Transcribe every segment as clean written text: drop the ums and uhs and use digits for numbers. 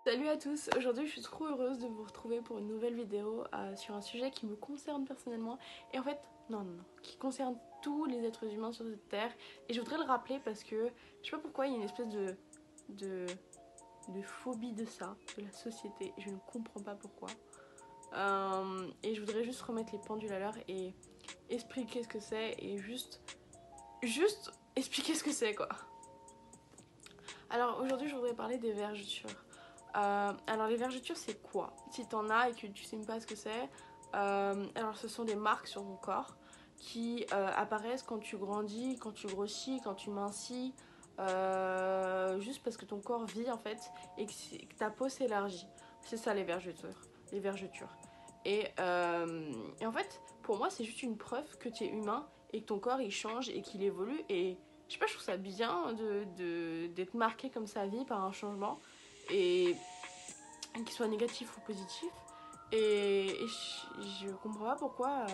Salut à tous, aujourd'hui je suis trop heureuse de vous retrouver pour une nouvelle vidéo sur un sujet qui me concerne personnellement et en fait, non, qui concerne tous les êtres humains sur cette terre et je voudrais le rappeler parce que je sais pas pourquoi il y a une espèce de, de phobie de ça, de la société, je ne comprends pas pourquoi. Et je voudrais juste remettre les pendules à l'heure et expliquer ce que c'est et juste expliquer ce que c'est quoi. Alors aujourd'hui je voudrais parler des vergetures. Alors les vergetures c'est quoi? Si t'en as et que tu sais même pas ce que c'est, alors ce sont des marques sur ton corps qui apparaissent quand tu grandis, quand tu grossis, quand tu mincis, juste parce que ton corps vit en fait et que ta peau s'élargit. C'est ça les vergetures. Les vergetures. Et en fait, pour moi, c'est juste une preuve que tu es humain et que ton corps il change et qu'il évolue. Et je sais pas, je trouve ça bien d'être marqué comme sa vie par un changement. Et qu'il soit négatif ou positif. Et je comprends pas pourquoi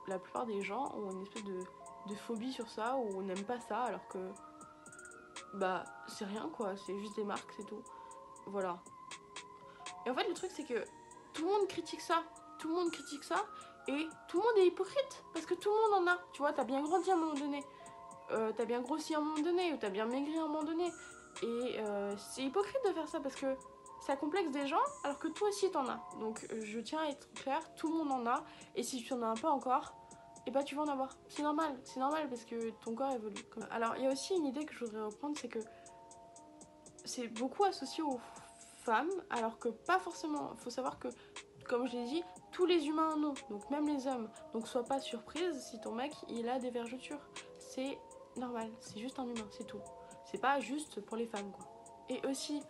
la plupart des gens ont une espèce de phobie sur ça ou n'aiment pas ça alors que bah c'est rien quoi, c'est juste des marques, c'est tout. Voilà. Et en fait le truc c'est que tout le monde critique ça, tout le monde critique ça et tout le monde est hypocrite parce que tout le monde en a. Tu vois, t'as bien grandi à un moment donné, t'as bien grossi à un moment donné ou t'as bien maigri à un moment donné. Et c'est hypocrite de faire ça parce que ça complexe des gens alors que toi aussi t'en as. Donc je tiens à être claire, tout le monde en a. Et si tu n'en as pas encore, et bah tu vas en avoir. C'est normal parce que ton corps évolue. Alors il y a aussi une idée que je voudrais reprendre, c'est que c'est beaucoup associé aux femmes alors que pas forcément. Il faut savoir que, comme je l'ai dit, tous les humains en ont, donc même les hommes. Donc sois pas surprise si ton mec il a des vergetures. C'est normal, c'est juste un humain, c'est tout. C'est pas juste pour les femmes quoi. Et aussi,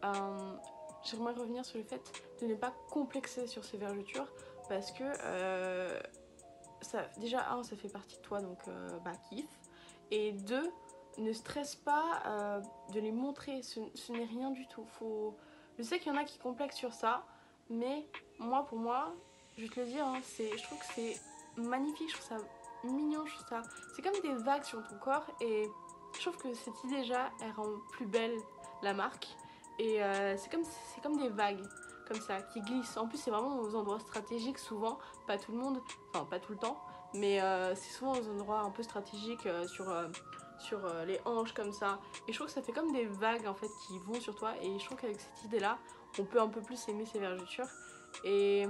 euh, j'aimerais revenir sur le fait de ne pas complexer sur ces vergetures parce que ça, déjà, un, ça fait partie de toi donc bah kiffe. Et deux, ne stresse pas de les montrer, ce n'est rien du tout. Je sais qu'il y en a qui complexent sur ça, mais moi, pour moi, je vais te le dire, hein, je trouve que c'est magnifique, je trouve ça mignon, je trouve ça. C'est comme des vagues sur ton corps et je trouve que cette idée déjà, elle rend plus belle la marque. Et c'est comme des vagues, comme ça, qui glissent. En plus, c'est vraiment aux endroits stratégiques, souvent, pas tout le monde, enfin pas tout le temps, mais c'est souvent aux endroits un peu stratégiques sur les hanches comme ça. Et je trouve que ça fait comme des vagues en fait qui vont sur toi. Et je trouve qu'avec cette idée-là, on peut un peu plus aimer ces vergetures. Et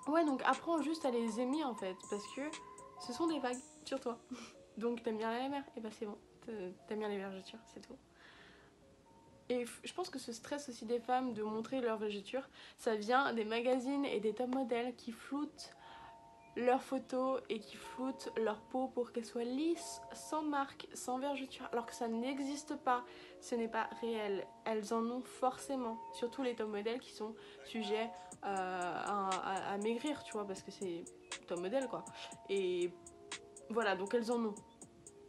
ouais, donc apprends juste à les aimer en fait, parce que ce sont des vagues sur toi. Donc t'aimes bien la mer, et bah c'est bon, t'aimes bien les vergetures, c'est tout. Et je pense que ce stress aussi des femmes de montrer leur vergetures, ça vient des magazines et des top modèles qui floutent leurs photos et qui floutent leur peau pour qu'elle soit lisse, sans marque, sans vergeture, alors que ça n'existe pas, ce n'est pas réel. Elles en ont forcément, surtout les top modèles qui sont sujets à maigrir, tu vois, parce que c'est top modèle quoi. Et voilà, donc elles en ont.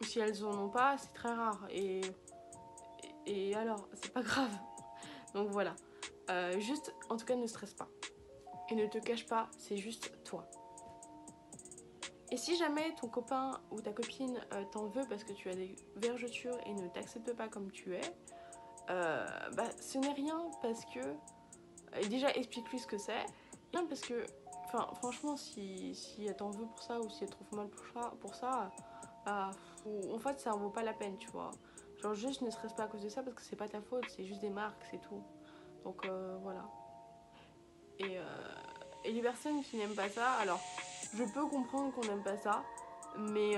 Si elles en ont pas, c'est très rare. Et alors, c'est pas grave. Donc voilà. Juste, en tout cas, ne stresse pas. Et ne te cache pas, c'est juste toi. Et si jamais ton copain ou ta copine t'en veut parce que tu as des vergetures et ne t'accepte pas comme tu es, bah ce n'est rien parce que déjà explique-lui ce que c'est. Rien parce que, enfin franchement, si elle t'en veut pour ça ou si elle trouve mal pour ça bah, en fait ça en vaut pas la peine, tu vois. Genre juste ne stresse pas à cause de ça parce que c'est pas ta faute, c'est juste des marques, c'est tout. Donc voilà. Et, euh, et les personnes qui n'aiment pas ça, alors je peux comprendre qu'on n'aime pas ça, mais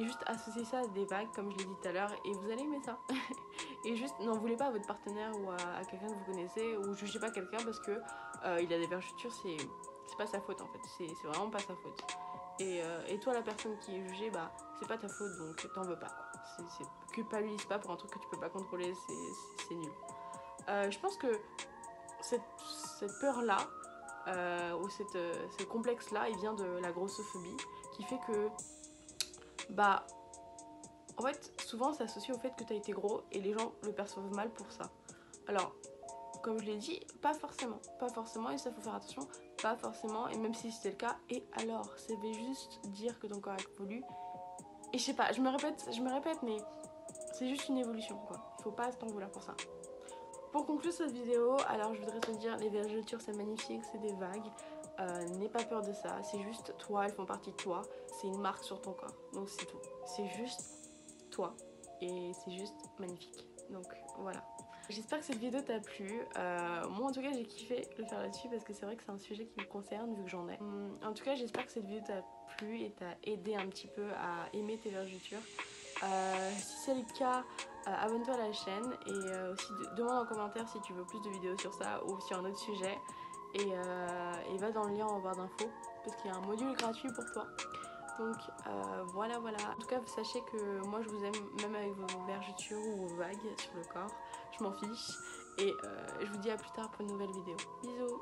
juste associer ça à des vagues, comme je l'ai dit tout à l'heure, et vous allez aimer ça. Et juste n'en voulez pas à votre partenaire ou à quelqu'un que vous connaissez, ou jugez pas quelqu'un parce que il a des vergetures, c'est pas sa faute en fait, c'est vraiment pas sa faute. Et toi, la personne qui est jugée, bah c'est pas ta faute donc t'en veux pas. Culpabilise pas pour un truc que tu peux pas contrôler, c'est nul. Je pense que cette, cette peur-là, ou ce complexe-là, il vient de la grossophobie, qui fait que, bah, en fait, souvent c'est associé au fait que tu as été gros et les gens le perçoivent mal pour ça. Alors, comme je l'ai dit, pas forcément, et ça faut faire attention, pas forcément, et même si c'était le cas, et alors, ça veut juste dire que ton corps évolue. Et je sais pas, je me répète, mais c'est juste une évolution, quoi. Faut pas t'en vouloir pour ça. Pour conclure cette vidéo, alors je voudrais te dire, les vergetures c'est magnifique, c'est des vagues. N'aie pas peur de ça, c'est juste toi, elles font partie de toi, c'est une marque sur ton corps, donc c'est tout. C'est juste toi et c'est juste magnifique, donc voilà. J'espère que cette vidéo t'a plu. Moi en tout cas j'ai kiffé le faire là-dessus parce que c'est vrai que c'est un sujet qui me concerne vu que j'en ai. En tout cas j'espère que cette vidéo t'a plu et t'a aidé un petit peu à aimer tes vergetures. Si c'est le cas, abonne-toi à la chaîne et aussi demande en commentaire si tu veux plus de vidéos sur ça ou sur un autre sujet. Et va dans le lien en barre d'infos parce qu'il y a un module gratuit pour toi. Donc voilà. En tout cas, sachez que moi je vous aime même avec vos vergetures ou vos vagues sur le corps. Je m'en fiche. Et je vous dis à plus tard pour une nouvelle vidéo. Bisous!